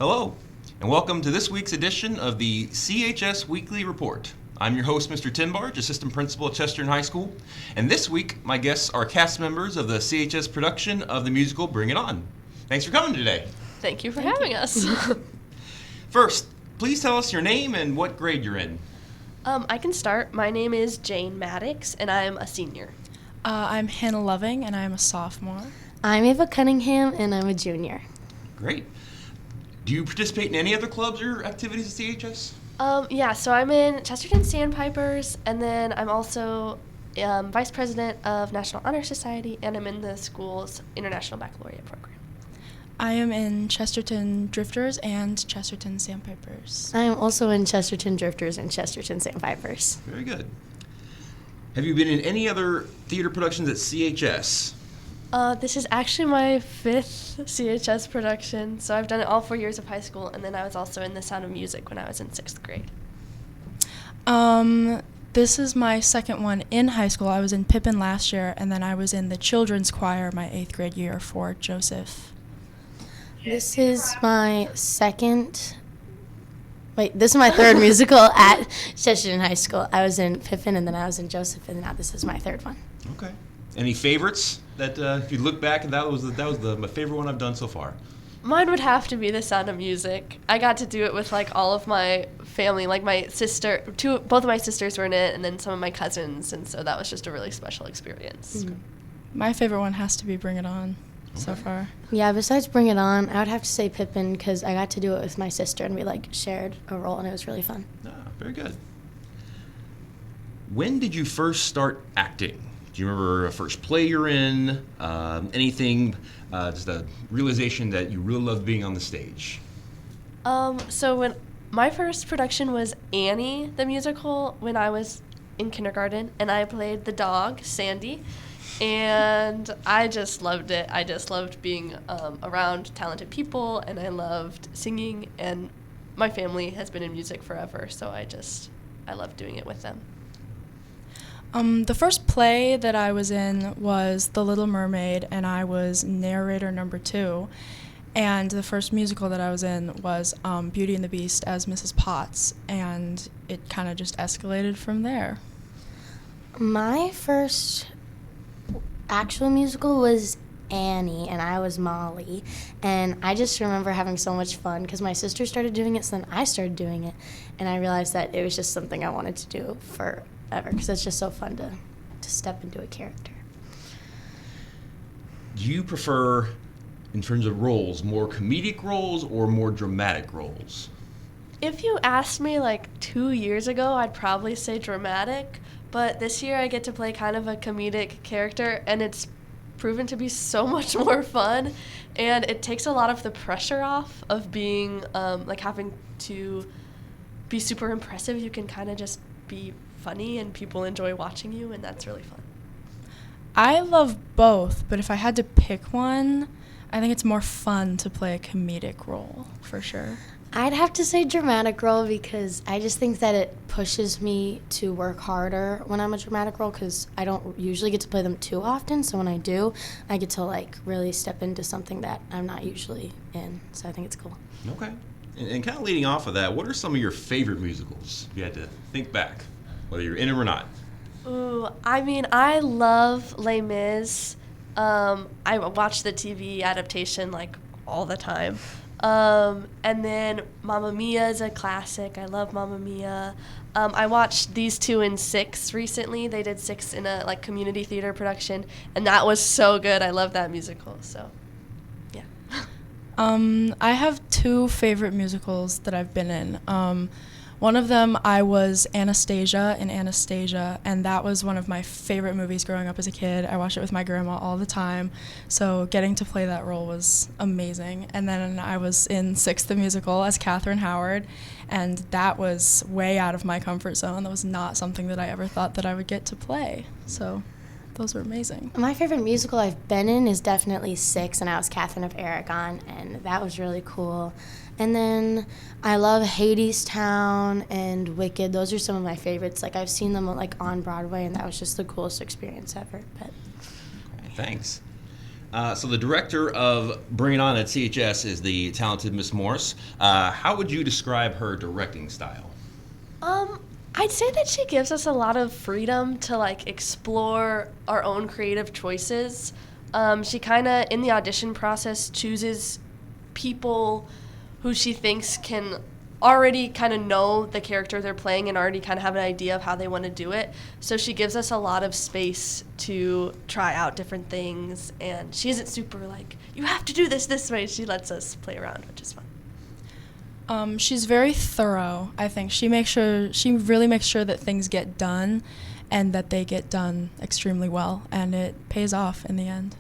Hello, and welcome to this week's edition of the CHS Weekly Report. I'm your host, Mr. Tinbarge, Assistant Principal at Chesterton High School, and this week my guests are cast members of the CHS production of the musical Bring It On. Thanks for coming today. Thank you for having us. First, please tell us your name and what grade you're in. I can start. My name is Jane Maddox, and I'm a senior. I'm Hannah Loving, and I'm a sophomore. I'm Ava Cunningham, and I'm a junior. Great. Do you participate in any other clubs or activities at CHS? So I'm in Chesterton Sandpipers, and then I'm also Vice President of National Honor Society, and I'm in the school's International Baccalaureate program. I am in Chesterton Drifters and Chesterton Sandpipers. I am also in Chesterton Drifters and Chesterton Sandpipers. Very good. Have you been in any other theater productions at CHS? This is actually my 5th CHS production, so I've done it all 4 years of high school, and then I was also in The Sound of Music when I was in 6th grade. This is my second one in high school. I was in Pippin last year, and then I was in the children's choir my 8th grade year for Joseph. This is my third musical at Chesterton High School. I was in Pippin, and then I was in Joseph, and now this is my third one. Okay. Any favorites that if you look back, that was my favorite one I've done so far? Mine would have to be The Sound of Music. I got to do it with all of my family, my sister, both of my sisters were in it, and then some of my cousins, and so that was just a really special experience. Mm-hmm. My favorite one has to be Bring It On so far. Yeah, besides Bring It On, I would have to say Pippin because I got to do it with my sister, and we shared a role, and it was really fun. Ah, very good. When did you first start acting? Do you remember a first play you're in? Anything? Just a realization that you really loved being on the stage? So when my first production was Annie, the musical, when I was in kindergarten, and I played the dog, Sandy, and I just loved it. I just loved being around talented people, and I loved singing, and my family has been in music forever, so I love doing it with them. The first play that I was in was The Little Mermaid, and I was narrator number 2. And the first musical that I was in was Beauty and the Beast as Mrs. Potts, and it kind of just escalated from there. My first actual musical was Annie, and I was Molly. And I just remember having so much fun because my sister started doing it, so then I started doing it. And I realized that it was just something I wanted to do forever because it's just so fun to step into a character. Do you prefer, in terms of roles, more comedic roles or more dramatic roles? If you asked me 2 years ago, I'd probably say dramatic, but this year I get to play kind of a comedic character, and it's proven to be so much more fun, and it takes a lot of the pressure off of being having to be super impressive. You can kind of just be funny, and people enjoy watching you, and that's really fun. I love both, but if I had to pick one, I think it's more fun to play a comedic role, for sure. I'd have to say dramatic role because I just think that it pushes me to work harder when I'm a dramatic role because I don't usually get to play them too often. So when I do, I get to really step into something that I'm not usually in. So I think it's cool. Okay. And kind of leading off of that, what are some of your favorite musicals? If you had to think back, whether you're in them or not. Ooh, I love Les Mis. I watch the TV adaptation all the time. And then Mamma Mia is a classic. I love Mamma Mia. I watched these two in 6 recently. They did 6 in a community theater production, and that was so good. I love that musical. So, yeah. I have 2 favorite musicals that I've been in. One of them, I was Anastasia in Anastasia, and that was one of my favorite movies growing up as a kid. I watched it with my grandma all the time, so getting to play that role was amazing. And then I was in Six the Musical as Catherine Howard, and that was way out of my comfort zone. That was not something that I ever thought that I would get to play, so those were amazing. My favorite musical I've been in is definitely Six, and I was Catherine of Aragon, and that was really cool. And then I love Hadestown and Wicked. Those are some of my favorites. I've seen them on Broadway, and that was just the coolest experience ever. But Thanks. So the director of Bring It On at CHS is the talented Miss Morse. How would you describe her directing style? I'd say that she gives us a lot of freedom to like explore our own creative choices. She kind of, in the audition process, chooses people who she thinks can already kind of know the character they're playing and already kind of have an idea of how they want to do it. So she gives us a lot of space to try out different things, and she isn't super like, you have to do this way. She lets us play around, which is fun. She's very thorough, I think. She really makes sure that things get done and that they get done extremely well, and it pays off in the end.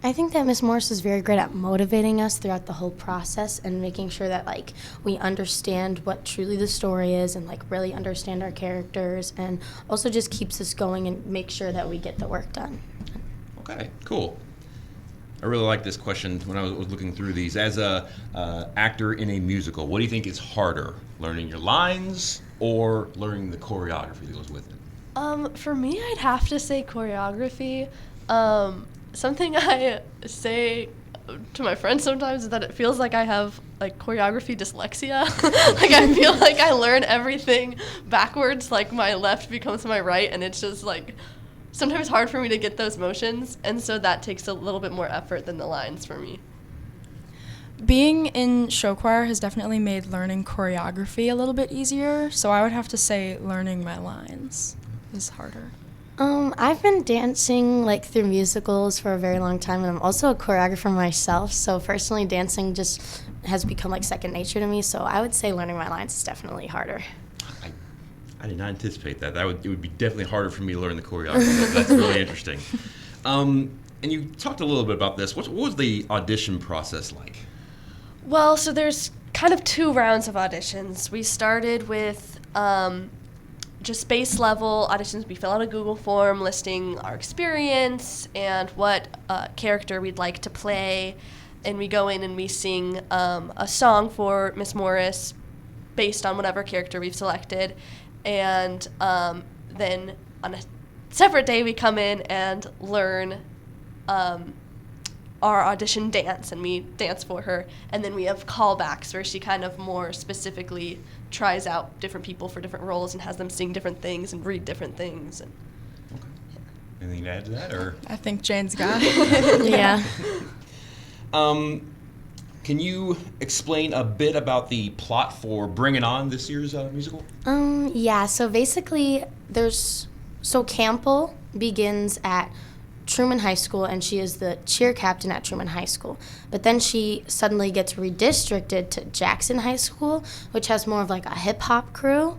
I think that Miss Morris is very great at motivating us throughout the whole process and making sure that like we understand what truly the story is and like really understand our characters, and also just keeps us going and make sure that we get the work done. Okay, cool. I really like this question when I was looking through these. As a actor in a musical, what do you think is harder, learning your lines or learning the choreography that goes with it? For me, I'd have to say choreography. Something I say to my friends sometimes is that it feels like I have like choreography dyslexia. Like I feel like I learn everything backwards, like my left becomes my right, and it's just like sometimes hard for me to get those motions, and so that takes a little bit more effort than the lines for me. Being in show choir has definitely made learning choreography a little bit easier, so I would have to say learning my lines is harder. I've been dancing like through musicals for a very long time, and I'm also a choreographer myself, so personally dancing just has become like second nature to me, so I would say learning my lines is definitely harder. I did not anticipate that. It would be definitely harder for me to learn the choreography. That's really interesting. And you talked a little bit about this. What was the audition process like? Well, so there's kind of 2 rounds of auditions. We started with just base level auditions. We fill out a Google form listing our experience and what character we'd like to play, and we go in and we sing a song for Miss Morris based on whatever character we've selected, and then on a separate day we come in and learn our audition dance, and we dance for her, and then we have callbacks where she kind of more specifically tries out different people for different roles and has them sing different things and read different things. And Okay. Anything to add to that, or? I think Jane's got it. Yeah. Can you explain a bit about the plot for Bring It On, this year's musical? Yeah, so basically Campbell begins at Truman High School, and she is the cheer captain at Truman High School. But then she suddenly gets redistricted to Jackson High School, which has more of like a hip-hop crew.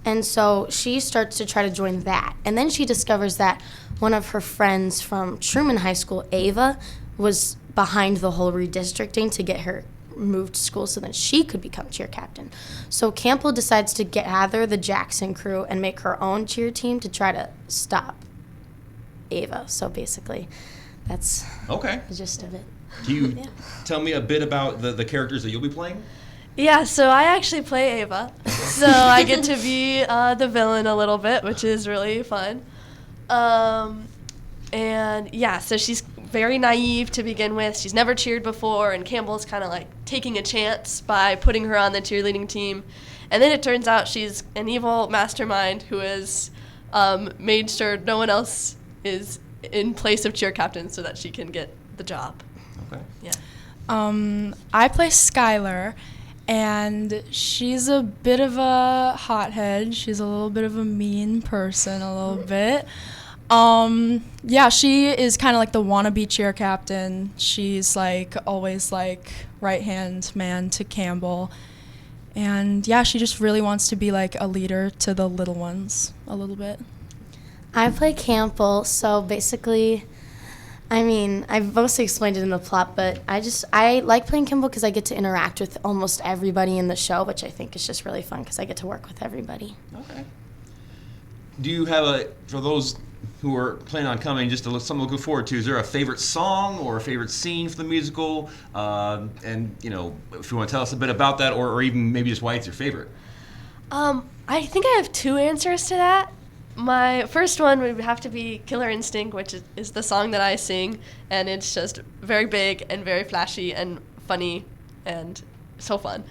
And so she starts to try to join that. And then she discovers that one of her friends from Truman High School, Ava, was behind the whole redistricting to get her moved to school so that she could become cheer captain. So Campbell decides to gather the Jackson crew and make her own cheer team to try to stop Ava. So basically, that's Okay. the gist of it. Can you tell me a bit about the characters that you'll be playing? yeah, so I actually play Ava, so I get to be the villain a little bit, which is really fun. And yeah, so she's very naive to begin with. She's never cheered before, and Campbell's kind of like taking a chance by putting her on the cheerleading team. And then it turns out she's an evil mastermind who has made sure no one else is in place of cheer captain so that she can get the job. Okay. Yeah. I play Skylar, and she's a bit of a hothead. She's a little bit of a mean person, a little bit. Yeah, she is kind of like the wannabe cheer captain. She's like always like right-hand man to Campbell. And yeah, she just really wants to be like a leader to the little ones a little bit. I play Campbell, so basically, I mean, I've mostly explained it in the plot, but I like playing Campbell because I get to interact with almost everybody in the show, which I think is just really fun because I get to work with everybody. Okay. Do you have for those who are planning on coming, just something to look forward to, is there a favorite song or a favorite scene for the musical? And, you know, if you want to tell us a bit about that, or even maybe just why it's your favorite. I think I have 2 answers to that. My first one would have to be Killer Instinct, which is the song that I sing, and it's just very big and very flashy and funny and so fun.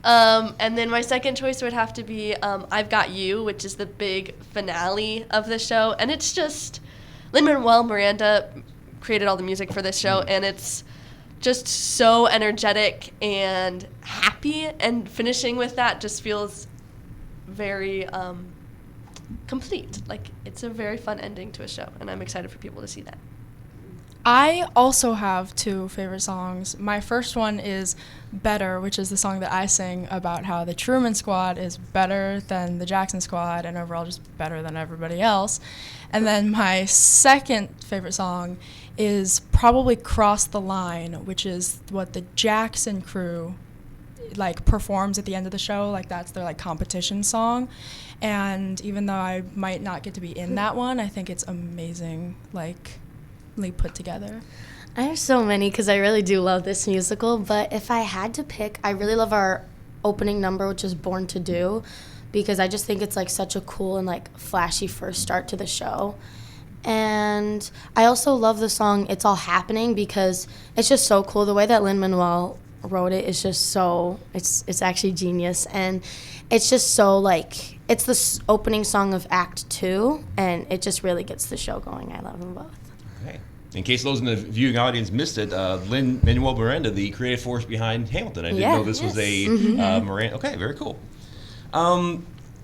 And then my second choice would have to be I've Got You, which is the big finale of the show, and it's just Lin-Manuel Miranda created all the music for this show, and it's just so energetic and happy, and finishing with that just feels very complete. Like, it's a very fun ending to a show, and I'm excited for people to see that. I also have two favorite songs. My first one is Better, which is the song that I sing about how the Truman Squad is better than the Jackson Squad and overall just better than everybody else. And then my second favorite song is probably Cross the Line, which is what the Jackson crew like performs at the end of the show. Like, that's their like competition song. And even though I might not get to be in that one, I think it's amazing, like put together. I have so many because I really do love this musical, but if I had to pick, I really love our opening number, which is Born to Do, because I just think it's like such a cool and like flashy first start to the show. And I also love the song It's All Happening because it's just so cool. The way that Lin-Manuel wrote it is just so, it's actually genius. And it's just so like, it's the opening song of Act 2, and it just really gets the show going. I love them both. Okay. In case those in the viewing audience missed it, Lin-Manuel Miranda, the creative force behind Hamilton. I didn't know this was a Miranda. Okay, very cool.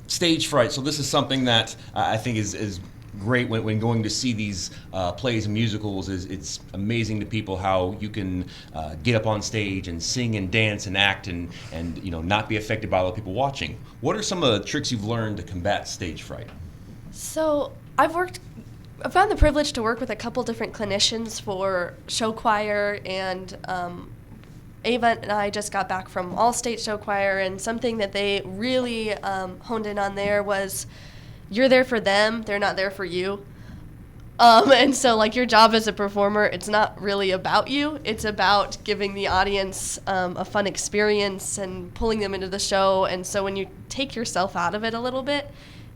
Stage fright. So this is something that I think is great when going to see these plays and musicals. It's amazing to people how you can get up on stage and sing and dance and act and not be affected by other people watching. What are some of the tricks you've learned to combat stage fright? So I've found the privilege to work with a couple different clinicians for show choir, and Ava and I just got back from all-state show choir, and something that they really honed in on there was you're there for them, they're not there for you. And so, like, your job as a performer, it's not really about you. It's about giving the audience a fun experience and pulling them into the show. And so when you take yourself out of it a little bit,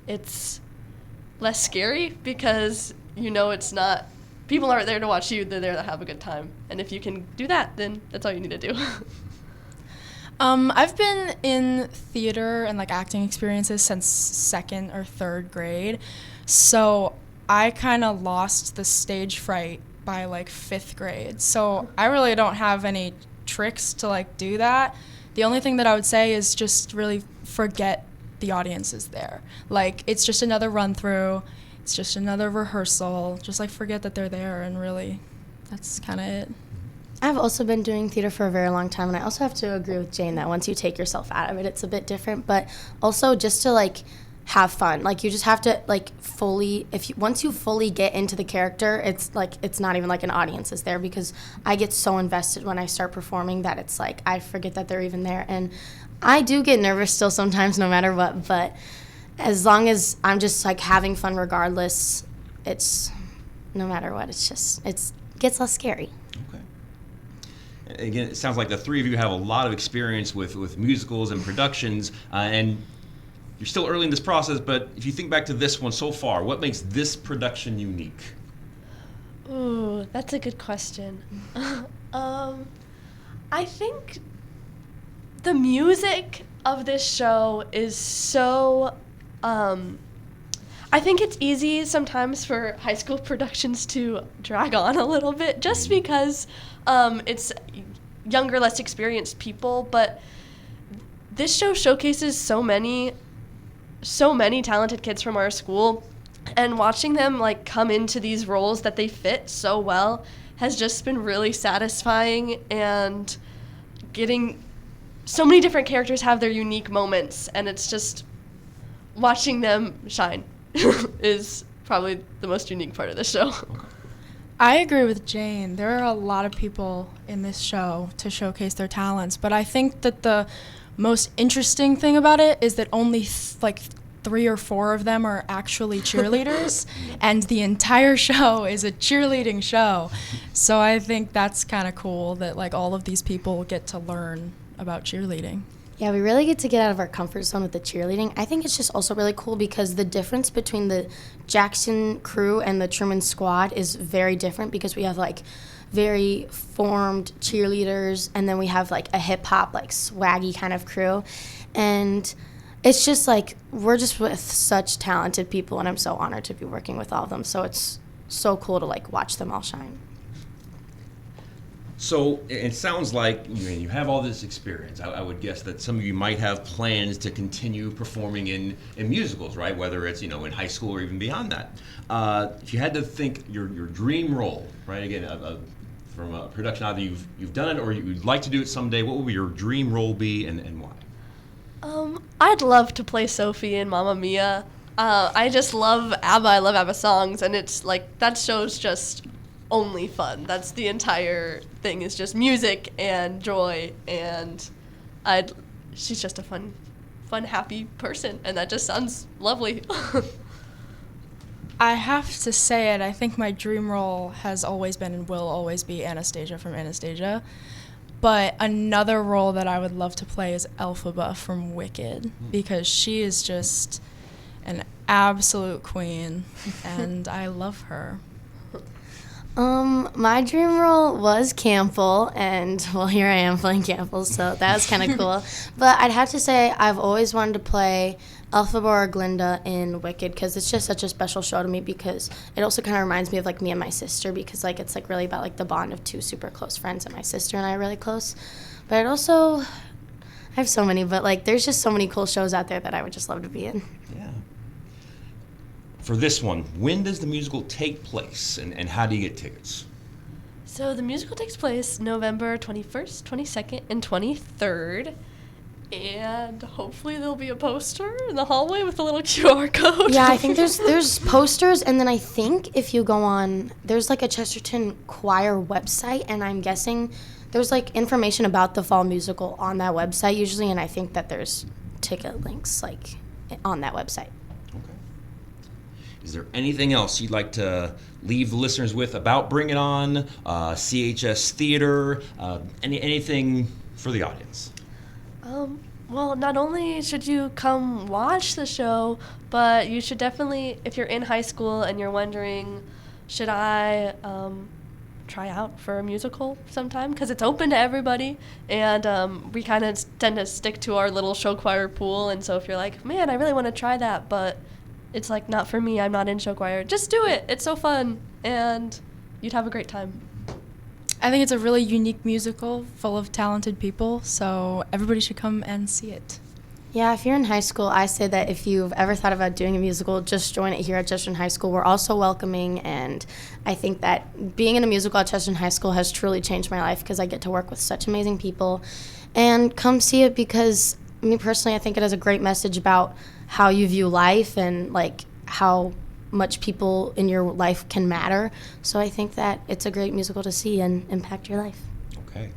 it's less scary because it's not, people aren't there to watch you, they're there to have a good time. And if you can do that, then that's all you need to do. I've been in theater and like acting experiences since 2nd or 3rd grade, so I kind of lost the stage fright by like 5th grade. So I really don't have any tricks to like do that. The only thing that I would say is just really forget the audience is there. Like, it's just another run through, it's just another rehearsal. Just like forget that they're there, and really that's kind of it. I've also been doing theater for a very long time, and I also have to agree with Jane that once you take yourself out of it, it's a bit different, but also just to like have fun. Like, you just have to like once you fully get into the character, it's like, it's not even like an audience is there, because I get so invested when I start performing that it's like I forget that they're even there. And I do get nervous still sometimes no matter what, but as long as I'm just like having fun regardless, it's no matter what, it gets less scary. Again, it sounds like the three of you have a lot of experience with musicals and productions, and you're still early in this process, but if you think back to this one so far, what makes this production unique? Ooh, that's a good question. I think the music of this show is so, I think it's easy sometimes for high school productions to drag on a little bit just because it's younger, less experienced people, but this show showcases so many talented kids from our school, and watching them like come into these roles that they fit so well has just been really satisfying, and getting so many different characters have their unique moments, and it's just watching them shine is probably the most unique part of the show. I agree with Jane. There are a lot of people in this show to showcase their talents, but I think that the most interesting thing about it is that only 3 or 4 of them are actually cheerleaders, and the entire show is a cheerleading show. So I think that's kind of cool that like all of these people get to learn about cheerleading. Yeah, we really get to get out of our comfort zone with the cheerleading. I think it's just also really cool because the difference between the Jackson crew and the Truman squad is very different because we have like very formed cheerleaders and then we have like a hip hop like swaggy kind of crew. And it's just like we're just with such talented people and I'm so honored to be working with all of them. So it's so cool to like watch them all shine. So it sounds like you have all this experience. I would guess that some of you might have plans to continue performing in musicals, right? Whether it's in high school or even beyond that. If you had to think your dream role, right? Again, from a production, either you've done it or you'd like to do it someday. What would your dream role be and why? I'd love to play Sophie in Mamma Mia. I just love ABBA. I love ABBA songs, and it's like that show's just only fun. That's the entire thing, is just music and joy, and she's just a fun, happy person, and that just sounds lovely. I have to say it, I think my dream role has always been and will always be Anastasia from Anastasia. But another role that I would love to play is Elphaba from Wicked, because she is just an absolute queen, and I love her. My dream role was Campbell, and well, here I am playing Campbell, so that was kind of cool. But I'd have to say I've always wanted to play Elphaba or Glinda in Wicked because it's just such a special show to me because it also kind of reminds me of like me and my sister because like it's like really about like the bond of two super close friends, and my sister and I are really close. But I have so many, but like there's just so many cool shows out there that I would just love to be in. Yeah. For this one, when does the musical take place, and how do you get tickets? So the musical takes place November 21st, 22nd, and 23rd. And hopefully there'll be a poster in the hallway with a little QR code. Yeah, I think there's posters, and then I think if you go on, there's like a Chesterton choir website, and I'm guessing there's like information about the fall musical on that website usually, and I think that there's ticket links like on that website. Is there anything else you'd like to leave the listeners with about Bring It On, CHS Theater, anything for the audience? Well, not only should you come watch the show, but you should definitely, if you're in high school and you're wondering, should I try out for a musical sometime? Because it's open to everybody, and we kind of tend to stick to our little show choir pool, and so if you're like, man, I really want to try that, but it's like not for me, I'm not in show choir, just do it. It's so fun, and you'd have a great time. I think it's a really unique musical full of talented people, so everybody should come and see it. Yeah, if you're in high school, I say that if you've ever thought about doing a musical, just join it here at Chesterton High School. We're also welcoming, and I think that being in a musical at Chesterton High School has truly changed my life because I get to work with such amazing people. And come see it because, me personally, I think it has a great message about how you view life and like how much people in your life can matter. So I think that it's a great musical to see and impact your life. Okay.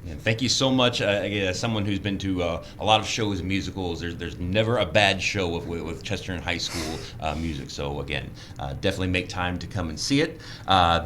And thank you so much. Again, as someone who's been to a lot of shows and musicals, there's never a bad show with Chesterton High School music. So again, definitely make time to come and see it.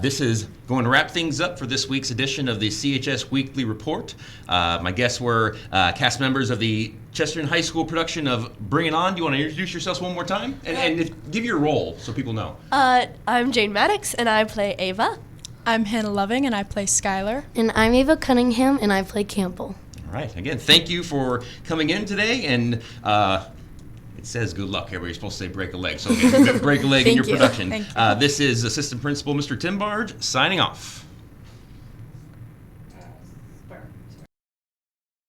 This is going to wrap things up for this week's edition of the CHS Weekly Report. My guests were cast members of the Chesterton High School production of Bring It On. Do you want to introduce yourselves one more time? And give your role so people know. I'm Jane Maddox, and I play Ava. I'm Hannah Loving, and I play Skylar. And I'm Ava Cunningham, and I play Campbell. All right. Again, thank you for coming in today. And it says good luck. Everybody's supposed to say break a leg. So again, break a leg in your production. Thank you. This is Assistant Principal Mr. Tim Barge signing off.